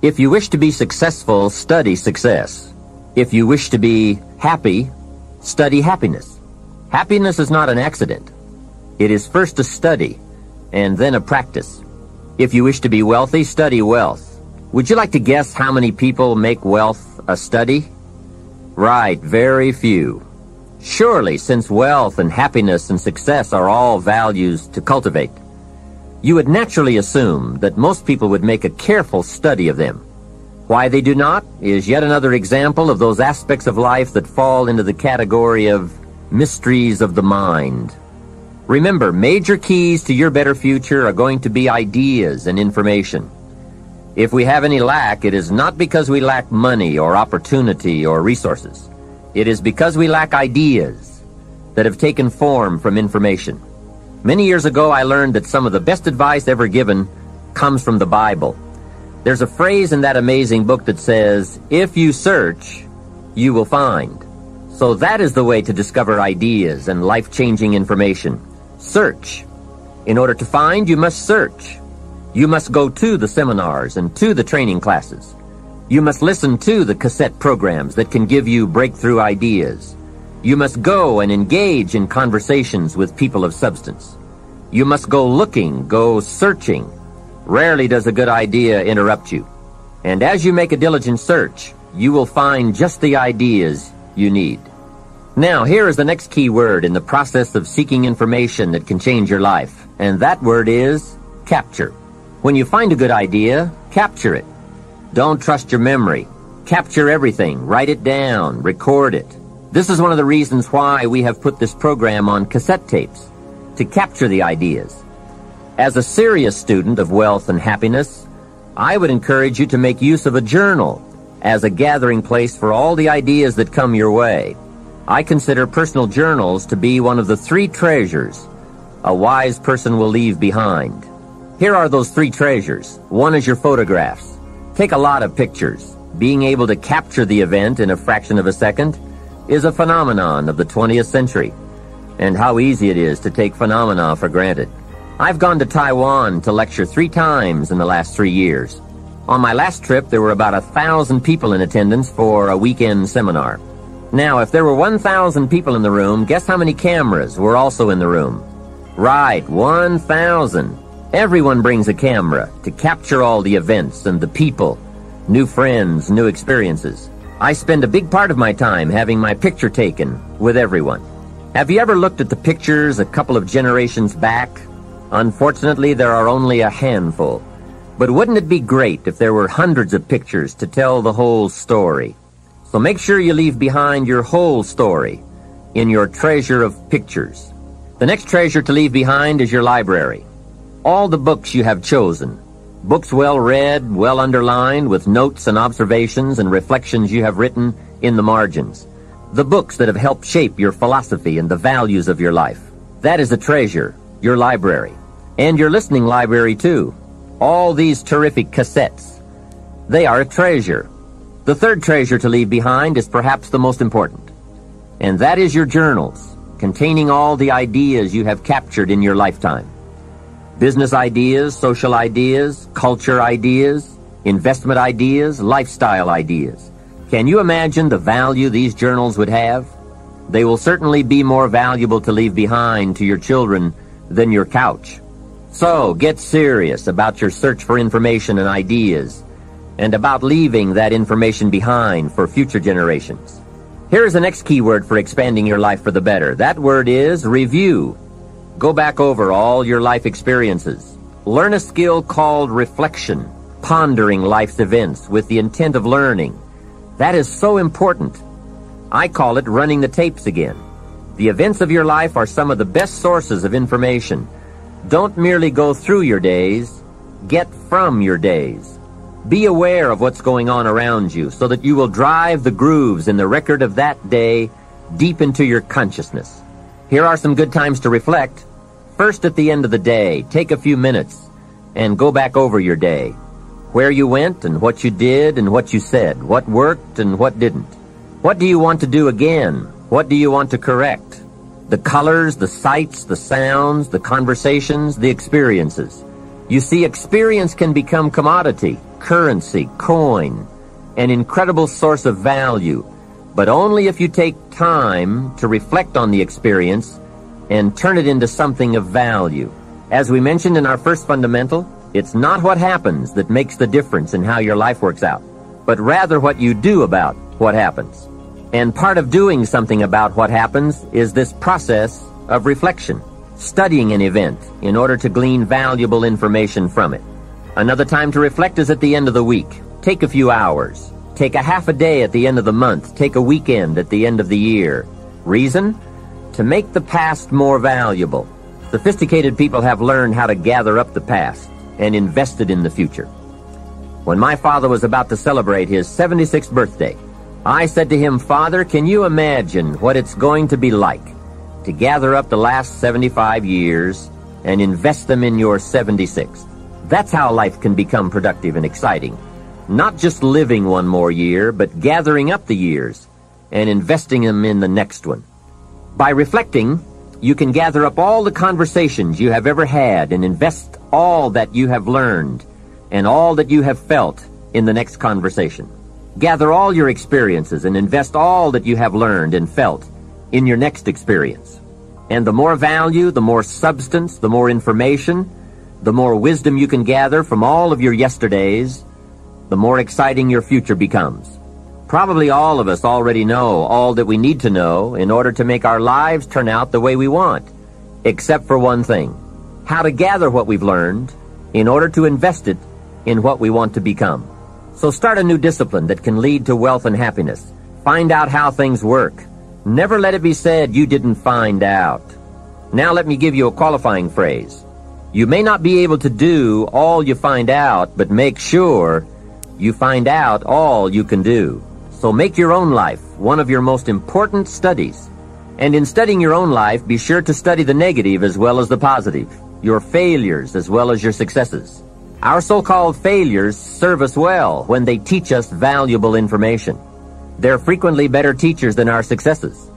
If you wish to be successful, study success. If you wish to be happy, study happiness. Happiness is not an accident. It is first a study, and then a practice. If you wish to be wealthy, study wealth. Would you like to guess how many people make wealth a study? Right, very few. Surely, since wealth and happiness and success are all values to cultivate, you would naturally assume that most people would make a careful study of them. Why they do not is yet another example of those aspects of life that fall into the category of mysteries of the mind. Remember, major keys to your better future are going to be ideas and information. If we have any lack, it is not because we lack money or opportunity or resources. It is because we lack ideas that have taken form from information. Many years ago, I learned that some of the best advice ever given comes from the Bible. There's a phrase in that amazing book that says, "If you search, you will find." So that is the way to discover ideas and life-changing information. Search. In order to find, you must search. You must go to the seminars and to the training classes. You must listen to the cassette programs that can give you breakthrough ideas. You must go and engage in conversations with people of substance. You must go looking, go searching. Rarely does a good idea interrupt you. And as you make a diligent search, you will find just the ideas you need. Now, here is the next key word in the process of seeking information that can change your life, and that word is capture. When you find a good idea, capture it. Don't trust your memory. Capture everything. Write it down. Record it. This is one of the reasons why we have put this program on cassette tapes, to capture the ideas. As a serious student of wealth and happiness, I would encourage you to make use of a journal as a gathering place for all the ideas that come your way. I consider personal journals to be one of the 3 treasures a wise person will leave behind. Here are those 3 treasures. 1 is your photographs. Take a lot of pictures. Being able to capture the event in a fraction of a second is a phenomenon of the 20th century. And how easy it is to take phenomena for granted. I've gone to Taiwan to lecture 3 times in the last 3 years. On my last trip, there were about 1,000 people in attendance for a weekend seminar. Now, if there were 1,000 people in the room, guess how many cameras were also in the room? Right, 1,000. Everyone brings a camera to capture all the events and the people, new friends, new experiences. I spend a big part of my time having my picture taken with everyone. Have you ever looked at the pictures a couple of generations back? Unfortunately, there are only a handful. But wouldn't it be great if there were hundreds of pictures to tell the whole story? So make sure you leave behind your whole story in your treasure of pictures. The next treasure to leave behind is your library. All the books you have chosen. Books well read, well underlined, with notes and observations and reflections you have written in the margins. The books that have helped shape your philosophy and the values of your life. That is a treasure, your library. And your listening library, too. All these terrific cassettes. They are a treasure. The third treasure to leave behind is perhaps the most important. And that is your journals, containing all the ideas you have captured in your lifetime. Business ideas, social ideas, culture ideas, investment ideas, lifestyle ideas. Can you imagine the value these journals would have? They will certainly be more valuable to leave behind to your children than your couch. So, get serious about your search for information and ideas, and about leaving that information behind for future generations. Here is the next key word for expanding your life for the better. That word is review. Go back over all your life experiences. Learn a skill called reflection, pondering life's events with the intent of learning. That is so important. I call it running the tapes again. The events of your life are some of the best sources of information. Don't merely go through your days, get from your days. Be aware of what's going on around you so that you will drive the grooves in the record of that day deep into your consciousness. Here are some good times to reflect. First, at the end of the day, take a few minutes and go back over your day. Where you went and what you did and what you said, what worked and what didn't. What do you want to do again? What do you want to correct? The colors, the sights, the sounds, the conversations, the experiences. You see, experience can become commodity, currency, coin, an incredible source of value, but only if you take time to reflect on the experience and turn it into something of value. As we mentioned in our first fundamental, it's not what happens that makes the difference in how your life works out, but rather what you do about what happens. And part of doing something about what happens is this process of reflection, studying an event in order to glean valuable information from it. Another time to reflect is at the end of the week. Take a few hours. Take a half a day at the end of the month. Take a weekend at the end of the year. Reason? To make the past more valuable. Sophisticated people have learned how to gather up the past and invest it in the future. When my father was about to celebrate his 76th birthday, I said to him, "Father, can you imagine what it's going to be like to gather up the last 75 years and invest them in your 76th? That's how life can become productive and exciting. Not just living one more year, but gathering up the years and investing them in the next one." By reflecting, you can gather up all the conversations you have ever had and invest all that you have learned and all that you have felt in the next conversation. Gather all your experiences and invest all that you have learned and felt in your next experience. And the more value, the more substance, the more information, the more wisdom you can gather from all of your yesterdays, the more exciting your future becomes. Probably all of us already know all that we need to know in order to make our lives turn out the way we want, except for one thing: how to gather what we've learned in order to invest it in what we want to become. So start a new discipline that can lead to wealth and happiness. Find out how things work. Never let it be said you didn't find out. Now let me give you a qualifying phrase. You may not be able to do all you find out, but make sure you find out all you can do. So make your own life one of your most important studies. And in studying your own life, be sure to study the negative as well as the positive, your failures as well as your successes. Our so-called failures serve us well when they teach us valuable information. They're frequently better teachers than our successes.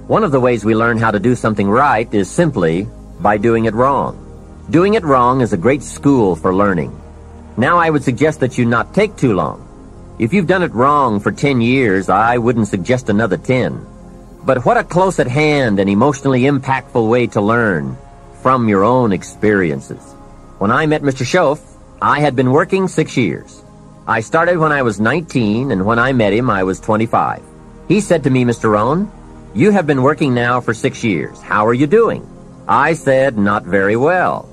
One of the ways we learn how to do something right is simply by doing it wrong. Doing it wrong is a great school for learning. Now I would suggest that you not take too long. If you've done it wrong for 10 years, I wouldn't suggest another 10. But what a close at hand and emotionally impactful way to learn from your own experiences. When I met Mr. Schoaf, I had been working 6 years. I started when I was 19, and when I met him, I was 25. He said to me, "Mr. Rohn, you have been working now for 6 years. How are you doing?" I said, "Not very well."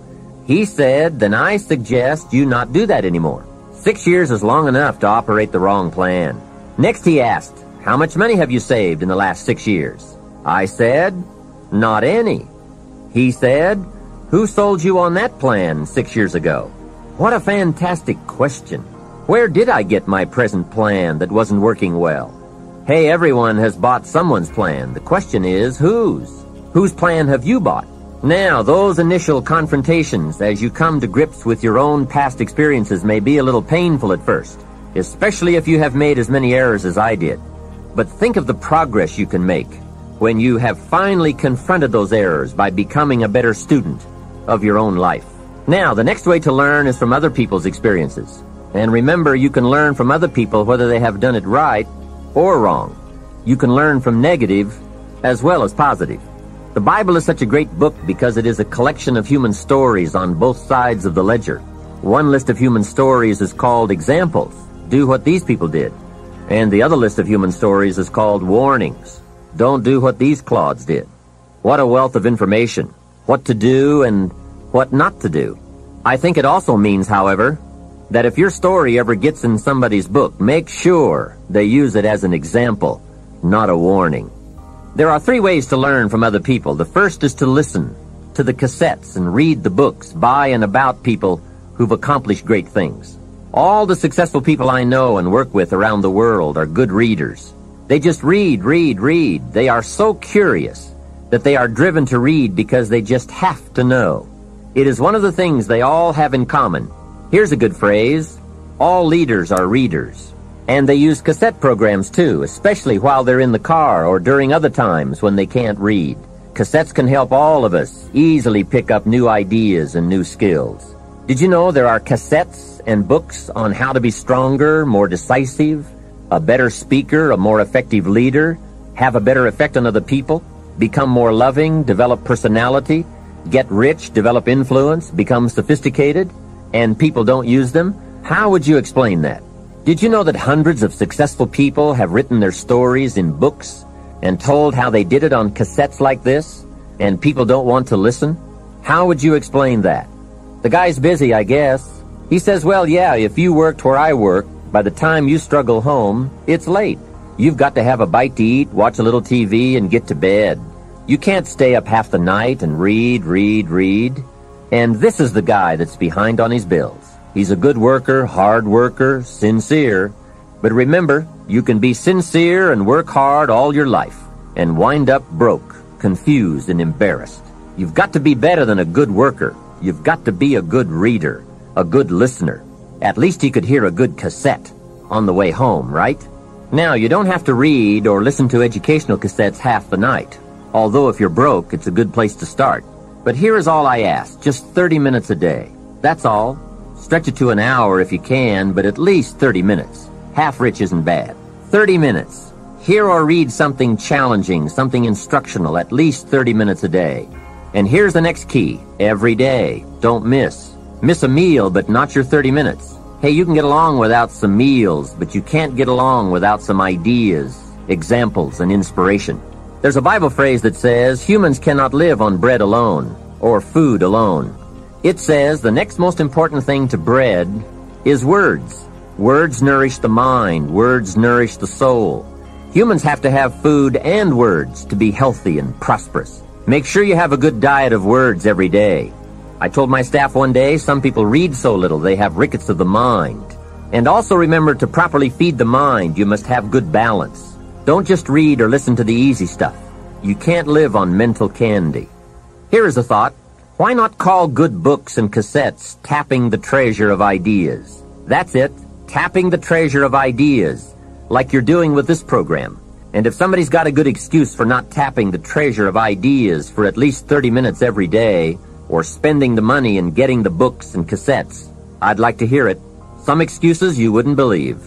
He said, "Then I suggest you not do that anymore. 6 years is long enough to operate the wrong plan." Next he asked, "How much money have you saved in the last 6 years?" I said, "Not any." He said, "Who sold you on that plan 6 years ago?" What a fantastic question. Where did I get my present plan that wasn't working well? Hey, everyone has bought someone's plan. The question is, whose? Whose plan have you bought? Now, those initial confrontations as you come to grips with your own past experiences may be a little painful at first, especially if you have made as many errors as I did. But think of the progress you can make when you have finally confronted those errors by becoming a better student of your own life. Now, the next way to learn is from other people's experiences. And remember, you can learn from other people whether they have done it right or wrong. You can learn from negative as well as positive. The Bible is such a great book because it is a collection of human stories on both sides of the ledger. One list of human stories is called examples. Do what these people did. And the other list of human stories is called warnings. Don't do what these clods did. What a wealth of information. What to do and what not to do. I think it also means, however, that if your story ever gets in somebody's book, make sure they use it as an example, not a warning. There are 3 ways to learn from other people. The first is to listen to the cassettes and read the books by and about people who've accomplished great things. All the successful people I know and work with around the world are good readers. They just read. They are so curious that they are driven to read because they just have to know. It is one of the things they all have in common. Here's a good phrase: all leaders are readers. And they use cassette programs too, especially while they're in the car or during other times when they can't read. Cassettes can help all of us easily pick up new ideas and new skills. Did you know there are cassettes and books on how to be stronger, more decisive, a better speaker, a more effective leader, have a better effect on other people, become more loving, develop personality, get rich, develop influence, become sophisticated, and people don't use them? How would you explain that? Did you know that hundreds of successful people have written their stories in books and told how they did it on cassettes like this, and people don't want to listen? How would you explain that? The guy's busy, I guess. He says, well, yeah, if you worked where I work, by the time you struggle home, it's late. You've got to have a bite to eat, watch a little TV, and get to bed. You can't stay up half the night and read. And this is the guy that's behind on his bills. He's a good worker, hard worker, sincere. But remember, you can be sincere and work hard all your life and wind up broke, confused, and embarrassed. You've got to be better than a good worker. You've got to be a good reader, a good listener. At least he could hear a good cassette on the way home, right? Now, you don't have to read or listen to educational cassettes half the night. Although if you're broke, it's a good place to start. But here is all I ask, just 30 minutes a day. That's all. Stretch it to an hour if you can, but at least 30 minutes. Half rich isn't bad. 30 minutes. Hear or read something challenging, something instructional, at least 30 minutes a day. And here's the next key. Every day. Don't miss. Miss a meal, but not your 30 minutes. Hey, you can get along without some meals, but you can't get along without some ideas, examples, and inspiration. There's a Bible phrase that says, humans cannot live on bread alone, or food alone. It says the next most important thing to bread is words. Words nourish the mind. Words nourish the soul. Humans have to have food and words to be healthy and prosperous. Make sure you have a good diet of words every day. I told my staff one day, some people read so little they have rickets of the mind. And also remember, to properly feed the mind, you must have good balance. Don't just read or listen to the easy stuff. You can't live on mental candy. Here is a thought. Why not call good books and cassettes tapping the treasure of ideas? That's it, tapping the treasure of ideas, like you're doing with this program. And if somebody's got a good excuse for not tapping the treasure of ideas for at least 30 minutes every day, or spending the money and getting the books and cassettes, I'd like to hear it. Some excuses you wouldn't believe.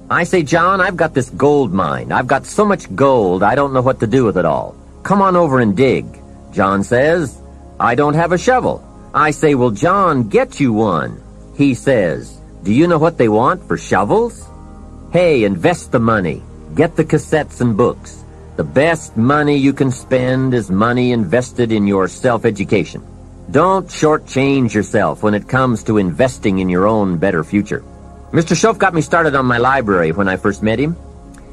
I say, John, I've got this gold mine. I've got so much gold, I don't know what to do with it all. Come on over and dig. John says, I don't have a shovel. I say, well, John, get you one. He says, do you know what they want for shovels? Hey, invest the money. Get the cassettes and books. The best money you can spend is money invested in your self-education. Don't shortchange yourself when it comes to investing in your own better future. Mr. Schoaf got me started on my library when I first met him.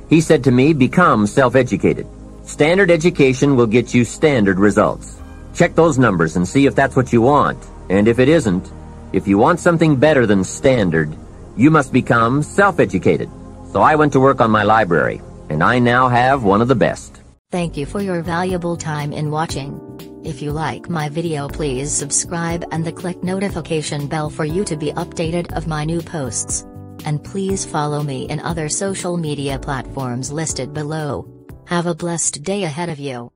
He said to me, become self-educated. Standard education will get you standard results. Check those numbers and see if that's what you want. And if it isn't, if you want something better than standard, you must become self-educated. So I went to work on my library, and I now have one of the best. Thank you for your valuable time in watching. If you like my video, please subscribe and click notification bell for you to be updated of my new posts. And please follow me in other social media platforms listed below. Have a blessed day ahead of you.